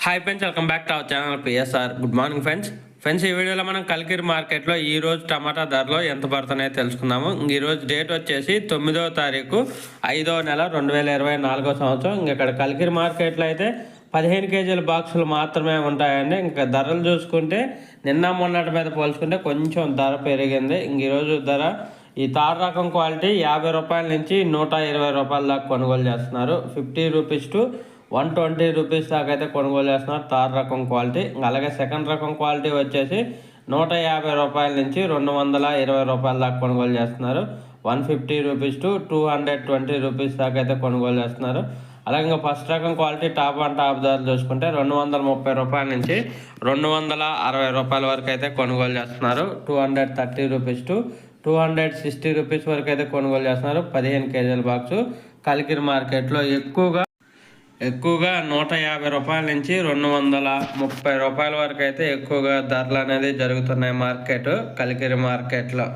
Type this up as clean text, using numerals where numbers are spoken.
Hi friends, welcome back to our channel PSR. Good morning friends ఈ వీడియోలో మనం కలికిరి మార్కెట్లో ఈ రోజు టమాటా ధరలు ఎంత పడుతున్నాయో తెలుసుకుందాము. ఈ రోజు డేట్ వచ్చేసి 9వ తారీఖు 5వ నెల 2024 సంవత్సరం. ఇక్కడ కలికిరి మార్కెట్లో అయితే 15 కేజీల బాక్సులు మాత్రమే ఉంటాయండి. ఇంకా ధరలు చూసుకుంటే నిన్న మొన్నటి మీద పోల్చుకుంటే కొంచెం ధర పెరిగింది. ఈరోజు ధర ఈ తార్ రకం క్వాలిటీ 50 రూపాయల నుంచి 120 రూపాయల దాకా కొనుగోలు చేస్తున్నారు. 50 రూపీస్ టు 120 రూపీస్ దాకా అయితే కొనుగోలు చేస్తున్నారు తార్ రకం క్వాలిటీ. అలాగే సెకండ్ రకం క్వాలిటీ వచ్చేసి 150 రూపాయల నుంచి 220 రూపాయల దాకా కొనుగోలు చేస్తున్నారు. 150 రూపీస్ టు 220 రూపీస్ దాకా అయితే కొనుగోలు చేస్తున్నారు. అలాగే ఇంకా ఫస్ట్ రకం క్వాలిటీ టాప్ అండ్ టాప్ ధర చూసుకుంటే 230 రూపాయల నుంచి 260 రూపాయల వరకు అయితే కొనుగోలు చేస్తున్నారు. 230 రూపీస్ టు 260 రూపీస్ వరకు అయితే కొనుగోలు చేస్తున్నారు 15 కేజీల బాక్సు. కలికిరి మార్కెట్లో ఎక్కువగా 150 రూపాయల నుంచి 230 రూపాయల వరకు అయితే ఎక్కువగా ధరలు అనేది జరుగుతున్నాయి మార్కెట్ కలికిరి మార్కెట్లో.